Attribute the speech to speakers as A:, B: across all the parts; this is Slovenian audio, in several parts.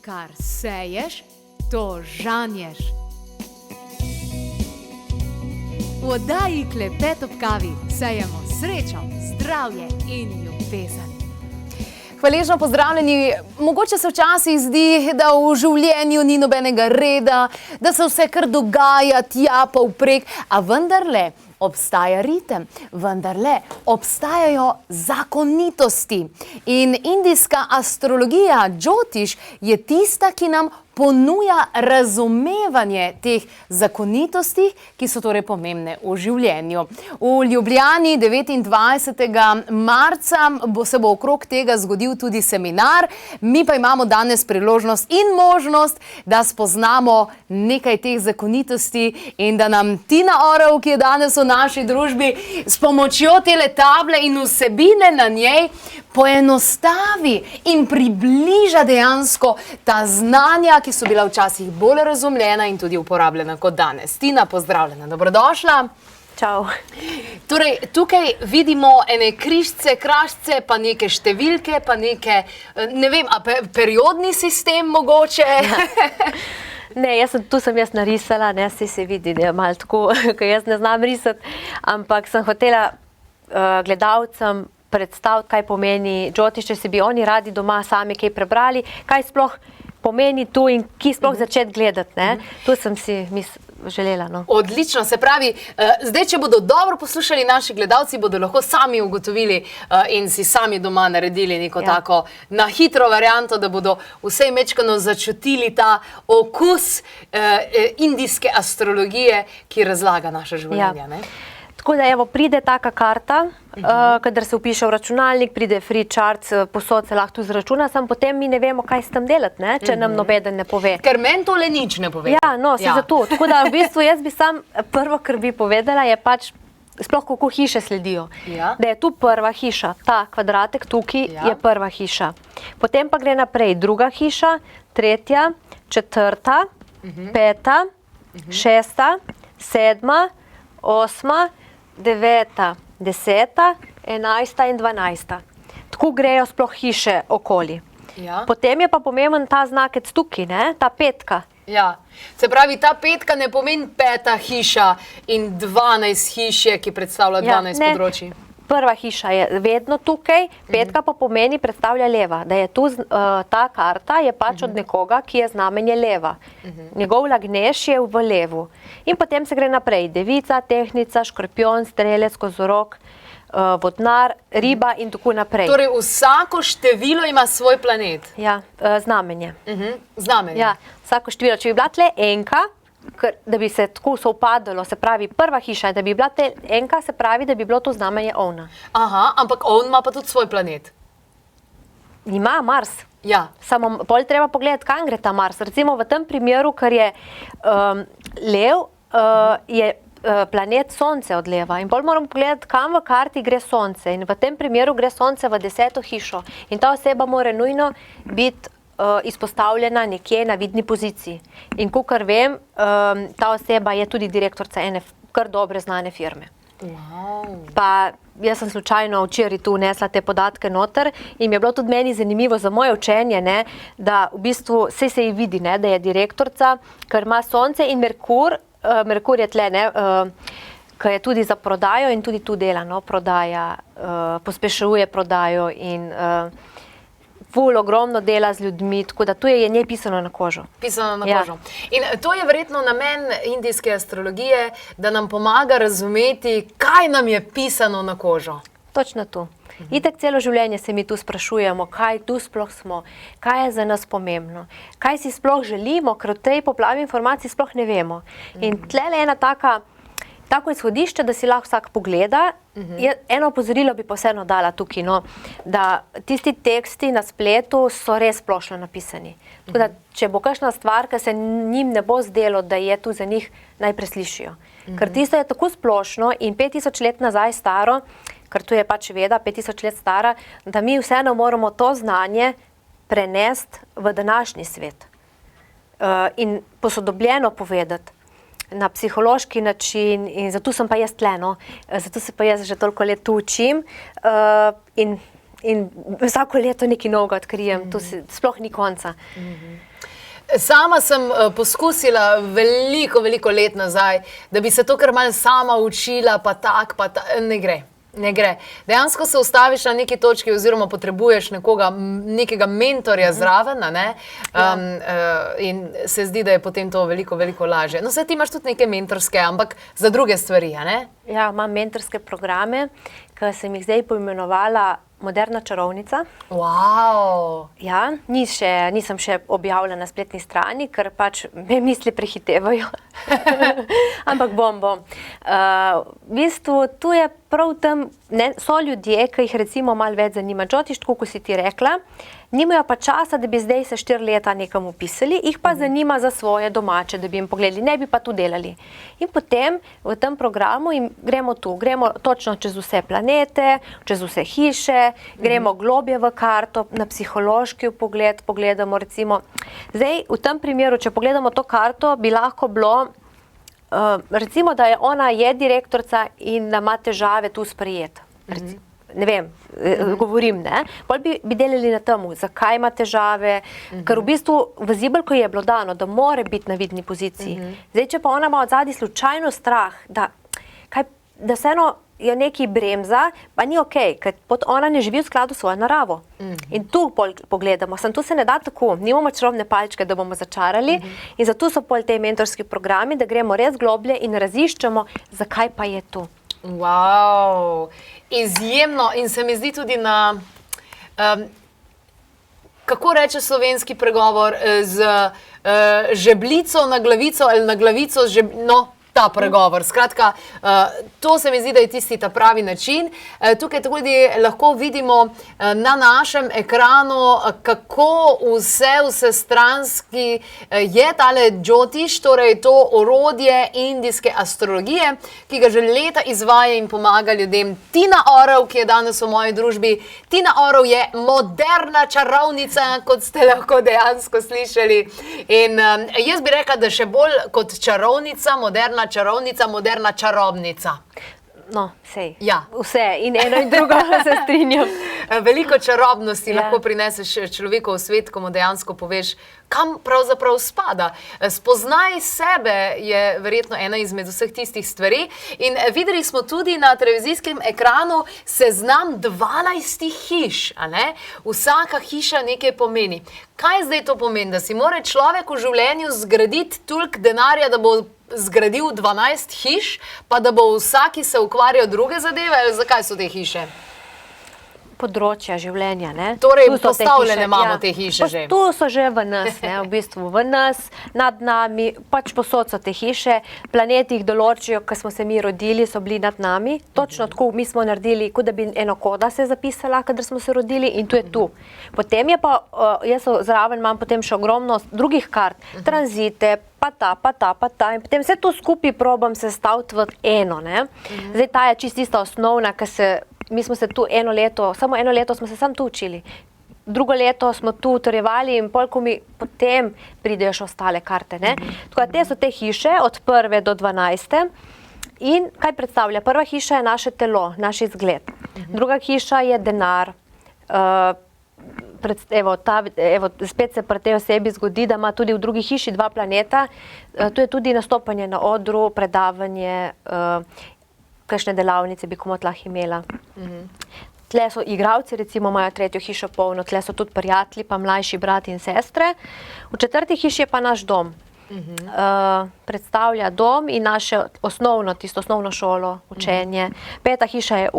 A: Kar seješ, to žanješ. V oddaji Klepet ob kavi sejemo srečo, zdravje in ljubezen. Hvaležno pozdravljeni. Mogoče se včasih zdi, da v življenju ni nobenega reda, da se vse kar dogaja tja povprek, a vendarle obstaja ritem, vendarle obstajajo zakonitosti. In indijska astrologija Džotiš je tista, ki nam ponuja razumevanje teh zakonitosti, ki so torej pomembne v življenju. V Ljubljani 29. marca se bo okrog tega zgodil tudi seminar. Mi pa imamo danes priložnost in možnost, da spoznamo nekaj teh zakonitosti in da nam Tina Orel, ki je danes v naši družbi, s pomočjo tele table in vsebine na njej poenostavi in približa dejansko ta znanja, ki so bila včasih bolj razumljena in tudi uporabljena kot danes. Tina, pozdravljena, dobrodošla.
B: Čau.
A: Torej, tukaj vidimo ene križce, krašce, pa neke številke, pa neke, ne vem, periodni sistem mogoče?
B: Ne, tu sem jaz narisala, ne, se vidi, da je malo tako, ker jaz ne znam risati, ampak sem hotela gledalcem predstaviti, kaj pomeni Džotiš, če si bi oni radi doma sami kaj prebrali, kaj sploh pomeni tu in ki sploh začeti gledati, ne. Tu sem si želela, no.
A: Odlično, se pravi, zdaj, če bodo dobro poslušali naši gledalci, bodo lahko sami ugotovili in si sami doma naredili neko tako na hitro varianto, da bodo vsej mečkano začutili ta okus indijske astrologije, ki razlaga naše življenje, ne?
B: Tako da, evo, pride taka karta, kadar se vpiše v računalnik, pride free charts, posod se lahko tu zračuna, samo potem mi ne vemo, kaj s tem delati, ne, če nam nobeden ne pove.
A: Ker meni tole nič ne pove.
B: Ja, no, se zato. Tako da, v bistvu, jaz bi prvo, kar bi povedala, je pač, sploh kako hiše sledijo. Da je tu prva hiša, ta kvadratek tukaj je prva hiša. Potem pa gre naprej druga hiša, tretja, četrta, peta, šesta, sedma, osma, 9., 10., 11. in 12. Tako grejo sploh hiše okoli. Potem je pa pomemben ta znakec tukaj, ne? Ta petka.
A: Ja, se pravi, ta petka ne pomeni 5. hiša in 12 hiš, ki predstavlja 12 področij.
B: Prva hiša je vedno tukaj, petka pa pomeni predstavlja leva, da je tu ta karta je pač od nekoga, ki je znamenje leva. Njegov lagnež je v levu. In potem se gre naprej. Devica, tehnica, škorpion, strelec, kozorog, vodnar, riba in tako naprej.
A: Torej, vsako število ima svoj planet.
B: Ja, znamenje.
A: Znamenje.
B: Ja, vsako število. Če bi bila tle enka, da bi se tako sovpadalo, se pravi prva hiša, da bi bila te enka, se pravi, da bi bilo to znamenje ovna.
A: Aha, ampak ovn ima pa tudi svoj planet.
B: Ima Mars.
A: Ja.
B: Samo bolj treba pogledati, kam gre ta Mars. Recimo v tem primeru, ker je lev, je planet Sonce od leva. In bolj moramo pogledati, kam v karti gre Sonce. In v tem primeru gre Sonce v 10. hišo. In ta oseba mora nujno biti izpostavljena nekje na vidni poziciji. In kakor vem, ta oseba je tudi direktorica ene kar dobre znane firme. Pa jaz sem slučajno včeraj tu vnesla te podatke noter in mi je bilo tudi meni zanimivo za moje učenje, ne, da v bistvu se ji vidi, ne, da je direktorica, ker ima Sonce in Merkur, Merkur je tle, ne, ki je tudi za prodajo in tudi tu dela, no, prodaja, pospešuje prodajo in ful ogromno dela z ljudmi, tako da tu je njej pisano na kožo.
A: Pisano na kožo. In to je verjetno namen indijske astrologije, da nam pomaga razumeti, kaj nam je pisano na kožo.
B: Točno tu. Itak celo življenje se mi tu sprašujemo, kaj tu sploh smo, kaj je za nas pomembno, kaj si sploh želimo, ker v tej poplavi informacij sploh ne vemo. In tlele ena tako izhodišče, da si lahko vsak pogleda. Eno opozorilo bi pa vseeno dala tukaj, no, da tisti teksti na spletu so res splošno napisani. Tako da, če bo kakšna stvar, ki se njim ne bo zdelo, da je tu za njih, naj preslišijo. Ker tisto je tako splošno in 5000 let nazaj staro, ker tu je pač veda 5000 let stara, da mi vseeno moramo to znanje prenesti v današnji svet. In posodobljeno povedati. Na psihološki način in zato sem pa jaz tle, no. Zato se pa jaz že toliko let tu učim in In vsako leto nekaj novega odkrijem, to sploh ni konca.
A: Sama sem poskusila veliko let nazaj, da bi se to kar malo sama učila, pa ne gre. Ne gre. Dejansko se ustaviš na neki točki oziroma potrebuješ nekega mentorja zraven, in se zdi, da je potem to veliko lažje. No, saj ti imaš tudi neke mentorske, ampak za druge stvari, a ne?
B: Ja, imam mentorske programe, ki sem jih zdaj poimenovala Moderna čarovnica.
A: Wow.
B: Ja, nisem še objavila na spletni strani, ker pač me misli prehitevajo. Ampak bom. V bistvu, tu je prav tam, so ljudje, ki jih recimo malo več zanima džotišt, kot si ti rekla, nimajo pa časa, da bi zdaj se 4 leta nekam upisali, jih pa zanima za svoje domače, da bi jim pogledali, ne bi pa tu delali. In potem v tem programu gremo točno čez vse planete, čez vse hiše, gremo globje v karto, na psihološki pogled pogledamo recimo. Zdaj, v tem primeru, če pogledamo to karto, bi lahko bilo, recimo, da ona je direktorica in da ima težave tu sprejeti. Ne vem, govorim, ne? Bolj bi delali na temu, zakaj ima težave, ker v bistvu v zibelko je bilo dano, da mora biti na vidni poziciji. Zdaj, če pa ona ima od zadaj slučajno strah, da vseeno jo nekaj bremza, pa ni okej, ker ona ne živi v skladu s svojo naravo. In tu pogledamo, tu se ne da tako, nimamo čarobne palčke, da bomo začarali, in zato so pol te mentorski programi, da gremo res globlje in raziščemo, zakaj pa je to.
A: Wow, izjemno, in se mi zdi tudi na, kako reče slovenski pregovor, z žebljico na glavico ali na glavico z žebljico, ta pregovor. Skratka, to se mi zdi, da je tisti ta pravi način. Tukaj tudi lahko vidimo na našem ekranu, kako vsestranski je tale džotiš, torej to orodje indijske astrologije, ki ga že leta izvaja in pomaga ljudem. Tina Orov, ki je danes v moji družbi. Tina Orov je moderna čarovnica, kot ste lahko dejansko slišali. In jaz bi rekla, da še bolj kot čarovnica, moderna čarovnica, moderna čarobnica.
B: No, sej.
A: Ja.
B: Vse, in eno in drugo se strinjam.
A: Veliko čarobnosti lahko prineseš človeku v svet, ko mu dejansko poveš, kam pravzaprav spada. Spoznaj sebe je verjetno ena izmed vseh tistih stvari. In videli smo tudi na televizijskem ekranu seznam 12 hiš, a ne? Vsaka hiša nekaj pomeni. Kaj zdaj to pomeni? Da si mora človek v življenju zgraditi toliko denarja, da bo zgradil 12 hiš, pa da bo vsaki se ukvarjal druge zadeve, ali zakaj so te hiše?
B: Področja življenja, ne?
A: Torej, postavljene imamo te hiše že.
B: Tu so že v nas, ne, v bistvu v nas, nad nami, pač posod so te hiše, planeti jih določijo, ko smo se mi rodili, so bili nad nami, točno tako mi smo naredili, kot da bi eno koda se zapisala, kadar smo se rodili, in tu je tu. Potem je pa, jaz zraven imam potem še ogromno drugih kart, tranzite, pa ta, in potem vse to skupaj probam sestaviti v eno, ne. Zdaj ta je čisto osnovna, mi smo se tu samo eno leto smo se sam tu učili. Drugo leto smo tu utrjevali in potem pridejo še ostale karte, ne. Tako da te so te hiše od 1. do 12. In kaj predstavlja? Prva hiša je naše telo, naš izgled. Druga hiša je denar. Spet se pri tej osebi zgodi, da ima tudi v drugi hiši 2 planeta. Tu je tudi nastopanje na odru, predavanje, kakšne delavnice bi komu tlah imela. Tle so igralci, recimo imajo 3. hišo polno, tle so tudi prijatelji, pa mlajši brati in sestre. V 4. hiši je pa naš dom. Predstavlja dom in naše osnovno šolo, učenje. 5. hiša je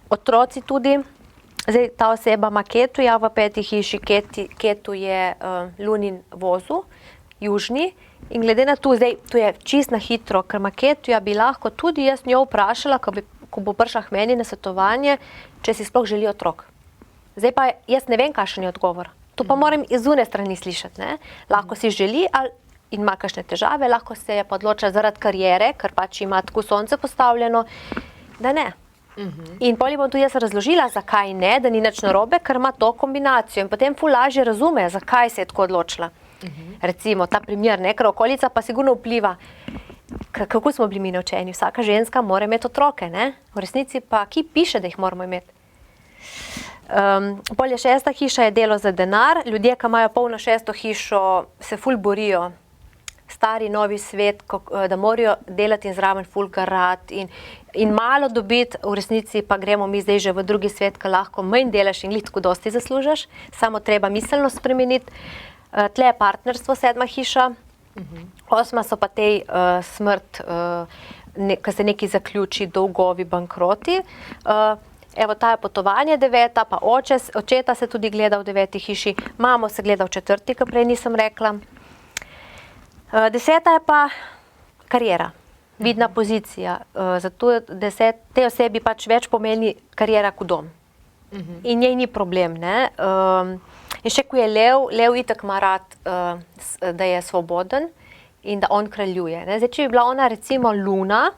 B: otroci tudi. Zdaj, ta oseba ima Ketuja v 5. hiši, Ketu je lunin vozu, južni. In glede na to, zdaj, to je čist na hitro, ker ima Ketuja, bi lahko tudi jaz njo vprašala, ko bo prišla k meni na svetovanje, če si sploh želi otrok. Zdaj pa jaz ne vem, kakšen je odgovor. To pa moram iz zunaj strani slišati, ne. Lahko si želi in ima kakšne težave, lahko se je pa odločila zaradi kariere, ker pač ima tako sonce postavljeno, da ne. In potem bom tudi jaz razložila, zakaj ne, da ni nič narobe, ker ima to kombinacijo. In potem ful lažje razume, zakaj se je tako odločila. Recimo, ta primer, ne, ker okolica pa sigurno vpliva. Kako smo bili mi naučeni? Vsaka ženska mora imeti otroke, ne? V resnici pa, ki piše, da jih moramo imeti? Pol je 6. hiša, je delo za denar. Ljudje, ki imajo polno 6. hišo, se ful borijo. Stari, novi svet, da morajo delati in zraven ful garati in malo dobiti, v resnici pa gremo mi zdaj že v drugi svet, ki lahko manj delaš in tako dosti zaslužiš, samo treba miselno spremeniti. Tle je partnerstvo, 7. hiša, 8. so pa tej smrt, ko se nekaj zaključi, dolgovi, bankroti. Evo, ta je potovanje 9. pa očeta se tudi gleda v 9. hiši, mamo se gleda v 4., ko prej nisem rekla. 10. je pa kariera, vidna pozicija. Zato tej osebi pač več pomeni kariera kot dom. In njej ni problem, ne. In še ko je lev itak ima rad, da je svoboden in da on kraljuje, ne. Zdaj, če bi bila ona recimo luna,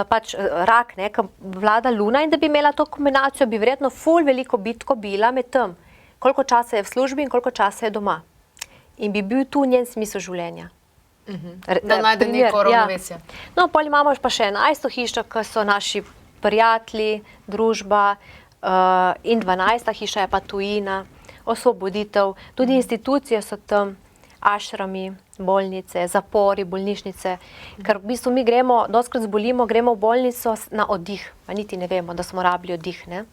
B: pač rak, ne, ki vlada luna in da bi imela to kombinacijo, bi verjetno ful veliko bitko bila med tem, koliko časa je v službi in koliko časa je doma. In bi bil tu njen smisel življenja.
A: Da najde neko ravnovesje.
B: No, pol imamo pa še 11. hišo, ki so naši prijatelji, družba, in 12. hiša je pa tujina, osvoboditev, tudi institucije so tam, ašrami, bolnice, zapori, bolnišnice, ker v bistvu mi gremo, dostikrat zbolimo, gremo v bolnico na oddih, pa niti ne vemo, da smo rabili oddih, ne.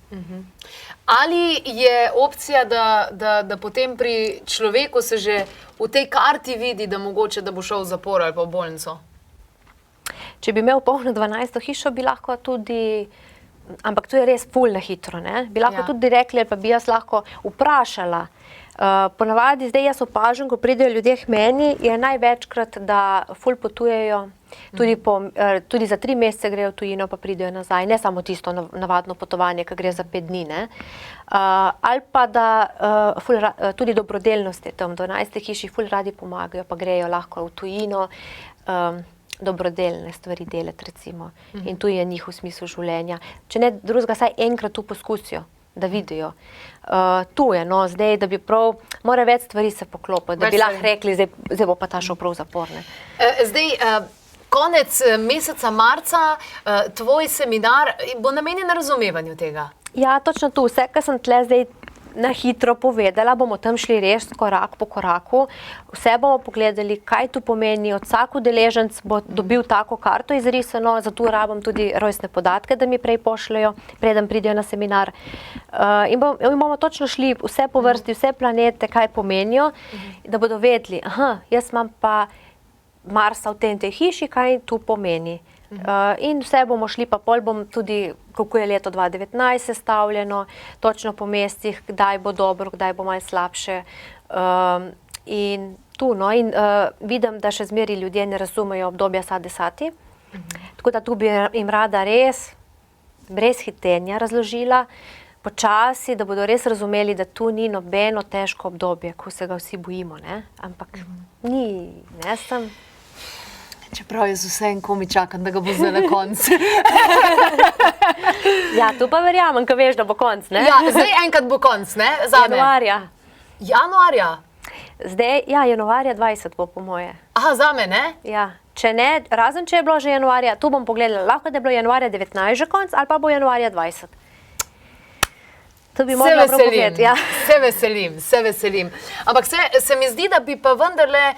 A: Ali je opcija, da potem pri človeku se že v tej karti vidi, da mogoče, da bo šel v zapor ali pa v bolnico?
B: Če bi imel polno 12. hišo, bi lahko tudi, ampak to je res ful na hitro, ne, bi lahko tudi rekli, ali pa bi jaz lahko vprašala. Ponavadi zdaj jaz opažam, ko pridejo ljudje k meni, je največkrat, da ful potujejo, tudi za 3 mesece grejo v tujino, pa pridejo nazaj, ne samo tisto navadno potovanje, ki gre za 5 dni, ne. Ali pa da tudi dobrodelnosti tam v 12. hiši ful radi pomagajo, pa grejo lahko v tujino, dobrodelne stvari delati recimo. In tu je njihov smisel življenja. Če ne drugega, saj enkrat tu poskusijo, da vidijo. Tu je, no, zdaj, da bi prav, mora več stvari se poklopiti, da bi lahko rekli, zdaj bo pa ta šel prav v zapor, ne.
A: Zdaj, konec meseca marca, tvoj seminar bo namenjen razumevanju tega.
B: Ja, točno tu, vse, kar sem tle zdaj na hitro povedala, bomo tam šli res korak po koraku, vse bomo pogledali, kaj tu pomeni, vsak udeleženec bo dobil tako karto izrisano, zato rabim tudi rojstne podatke, da mi prej pošljajo, preden pridejo na seminar. In bomo točno šli vse po vrsti, vse planete, kaj pomenijo, da bodo vedeli, jaz imam pa Marsa v tej hiši, kaj tu pomeni. In vse bomo šli, pa pol bom tudi, kako je leto 2019 sestavljeno, točno po mestih, kdaj bo dobro, kdaj bo malo slabše. In tu, no, in vidim, da še zmeri ljudje ne razumejo obdobja Sade-Sati. Tako da tu bi jim rada res, brez hitenja razložila, počasi, da bodo res razumeli, da tu ni nobeno težko obdobje, ko se ga vsi bojimo, ne. Ampak ni, ne, sem...
A: Čeprav jaz vsem komi čakam, da ga bo zdaj na koncu.
B: Ja, tu pa verjamem, ko veš, da bo konc, ne?
A: Ja, zdaj enkrat bo konc, ne? Zame.
B: Januarja.
A: Januarja?
B: Zdaj, ja, januarja 20 bo po moje.
A: Aha, zame, ne?
B: Ja, če ne, razen če je bilo že januarja, tu bom pogledala, lahko da je bilo januarja 19 že konc, ali pa bo januarja 20. To bi morala prav pogledati, ja.
A: Se veselim. Ampak se mi zdi, da bi pa vendarle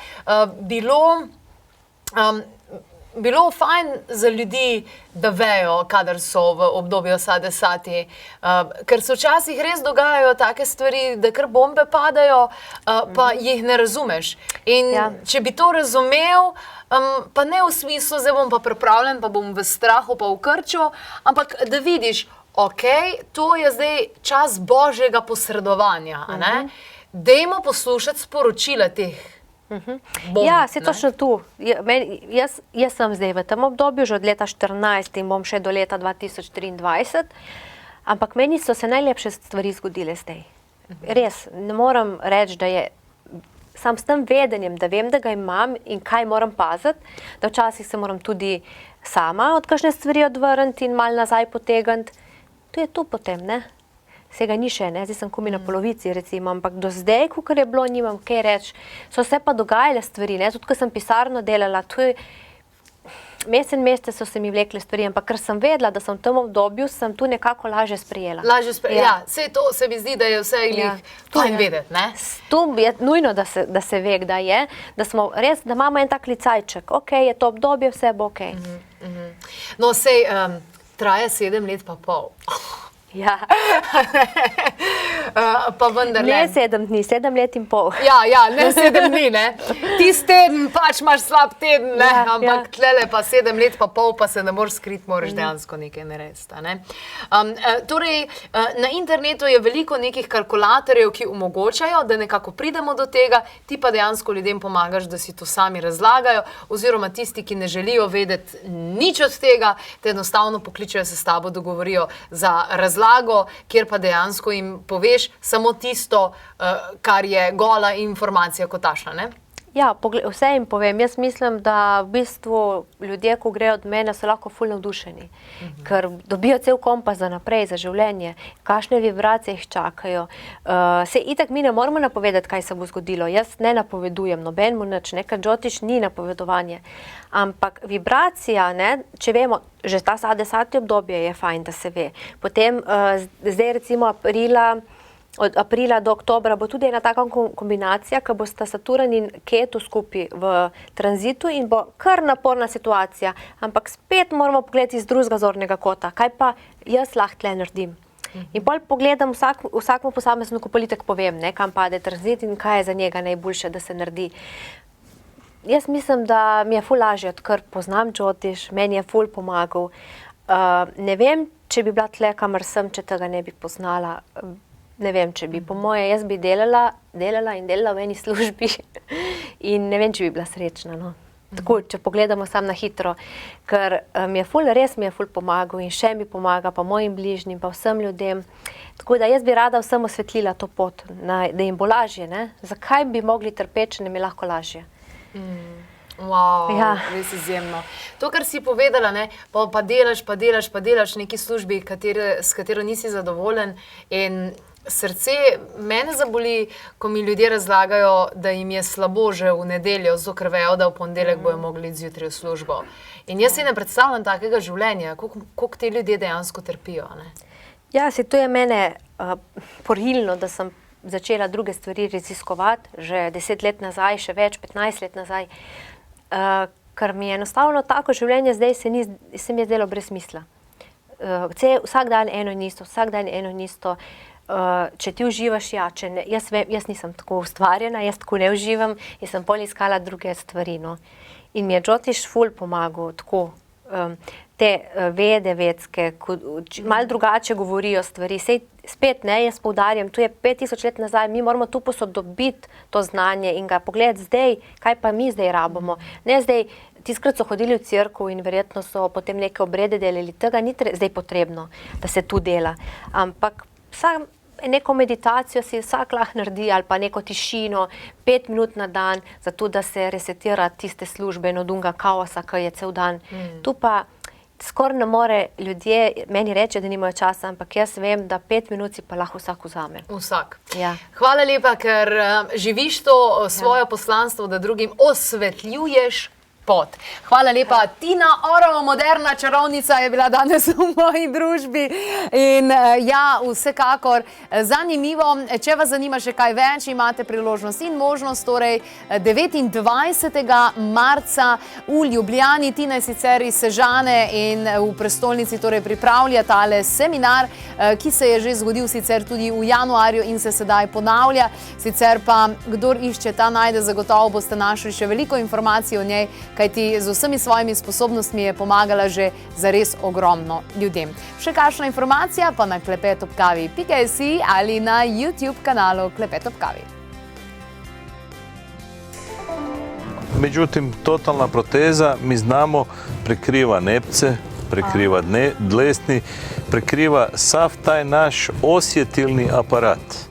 A: bilo fajn za ljudi, da vejo, kadar so v obdobju Sade-Sati, ker se včasih res dogajajo take stvari, da kar bombe padajo, pa jih ne razumeš. In če bi to razumel, pa ne v smislu, zdaj bom pa pripravljen, pa bom v strahu, pa v krču, ampak da vidiš, okej, to je zdaj čas božjega posredovanja, ne? Dajmo poslušati sporočila teh.
B: Ja, se točno tu. Jaz sem zdaj v tem obdobju, že od leta 2014 in bom še do leta 2023, ampak meni so se najlepše stvari zgodile zdaj. Res, ne moram reči, da je, sam s tem vedenjem, da vem, da ga imam in kaj moram paziti, da včasih se moram tudi sama od kakšne stvari odvrniti in malo nazaj potegniti. To je tu potem, ne? Vsega ni še, ne, zdaj sem komi na polovici recimo, ampak do zdaj, kakor je bilo, nimam kaj reči. So se pa dogajale stvari, ne, tudi ko sem pisarno delala, to je, mesece so se mi vlekle stvari, ampak ker sem vedela, da sem v tem obdobju, sem tu nekako lažje sprejela.
A: Ja, vse to se mi zdi, da je vse fajn vedeti, ne?
B: Tu je nujno, da se ve, kdaj je, da imamo en tak licajček. Ok, je to obdobje, vse bo ok.
A: No, sej, traja 7 let pa pol.
B: Ja.
A: Pa vendar
B: ne 7 dni, 7 let in pol.
A: Ja, ne 7 dni, ne. Tist teden pač imaš slab teden, ne, ampak tlele pa 7 let pa pol, pa se ne moreš skriti, moraš dejansko nekaj narediti, ne. Torej, na internetu je veliko nekih kalkulatorjev, ki omogočajo, da nekako pridemo do tega, ti pa dejansko ljudem pomagaš, da si to sami razlagajo, oziroma tisti, ki ne želijo vedeti nič od tega, te enostavno pokličejo, se s tabo dogovorijo za razlago, kjer pa dejansko jim poveš samo tisto, kar je gola informacija kot tašna, ne?
B: Ja, vse jim povem. Jaz mislim, da v bistvu ljudje, ko grejo od mene, so lahko ful navdušeni, ker dobijo cel kompas za naprej, za življenje, kakšne vibracije jih čakajo. Se itak mi ne moramo napovedati, kaj se bo zgodilo. Jaz ne napovedujem, nobenemu nič, nekaj Džotiš ni napovedovanje. Ampak vibracija, ne, če vemo, že ta 10. obdobje je fajn, da se ve. Potem, zdaj recimo od aprila do oktobra bo tudi ena taka kombinacija, ko bosta Saturn in Ketu skupaj v tranzitu in bo kar naporna situacija. Ampak spet moramo pogledati iz drugega zornega kota, kaj pa jaz lahko tle naredim. In bolj pogledam vsakmu posamezniku politik povem, ne, kam pade tranzit in kaj je za njega najboljše, da se naredi. Jaz mislim, da mi je ful lažje, odkar poznam Džotiš, meni je ful pomagal. Ne vem, če bi bila tle, kamor sem, če tega ne bi poznala. Ne vem, če bi, po moje, jaz bi delala v eni službi in ne vem, če bi bila srečna, no. Tako, če pogledamo sam na hitro, ker res mi je ful pomagal in še mi pomaga, pa mojim bližnjim, pa vsem ljudem. Tako da jaz bi rada vsem osvetlila to pot, da jim bo lažje, ne. Zakaj bi mogli trpeči, če nam je lahko lažje?
A: Wow, res izjemno. To, kar si povedala, ne, pa delaš v neki službi, s katero nisi zadovoljen in srce mene zaboli, ko mi ljudje razlagajo, da jim je slabo že v nedeljo, zato ker vejo, da v ponedeljek bojo mogli zjutraj v službo. In jaz si ne predstavljam takega življenja, koliko ti ljudje dejansko trpijo, ne?
B: Ja, to je mene porilno, da sem začela druge stvari raziskovati, že 10 let nazaj, še več, 15 let nazaj, ker mi je enostavno tako življenje zdaj se mi je zdelo brez smisla. Vsak dan eno in isto, če ti uživaš, ja, če ne, jaz nisem tako ustvarjena, jaz tako ne uživam, jaz sem bolj iskala druge stvari, no. In mi je Džotiš ful pomagal, tako, te vede vedske, malo drugače govorijo stvari, sej spet, ne, jaz poudarjam, tu je 5000 let nazaj, mi moramo tu posodobiti to znanje in ga pogledati zdaj, kaj pa mi zdaj rabimo. Ne zdaj, tiskrat so hodili v cerkev in verjetno so potem neke obrede delali, tega ni zdaj potrebno, da se tu dela. Ampak neko meditacijo si vsak lahko naredi ali pa neko tišino, 5 minut na dan, zato da se resetira tiste službe in od unga kaosa, ki je cel dan. Tu pa skoraj ne more ljudje, meni reče, da nimajo časa, ampak jaz vem, da 5 minut si pa lahko vsak vzame.
A: Vsak.
B: Ja.
A: Hvala lepa, ker živiš to svoje poslanstvo, da drugim osvetljuješ pot. Hvala lepa. Tina Oro, moderna čarovnica, je bila danes v moji družbi. In ja, vsekakor zanimivo. Če vas zanima še kaj več, imate priložnost in možnost, torej 29. marca v Ljubljani. Tina je sicer iz Sežane in v prestolnici torej pripravlja tale seminar, ki se je že zgodil sicer tudi v januarju in se sedaj ponavlja. Sicer pa, kdor išče, ta najde, zagotovo boste našli še veliko informacij o njej, kajti z vsemi svojimi sposobnostmi je pomagala že zares ogromno ljudem. Še kakšna informacija pa na klepetobkavi.si ali na YouTube kanalu Klepet ob kavi.
C: Međutim, totalna proteza, mi znamo, prekriva nepce, prekriva dlesni, prekriva sav taj naš osjetilni aparat.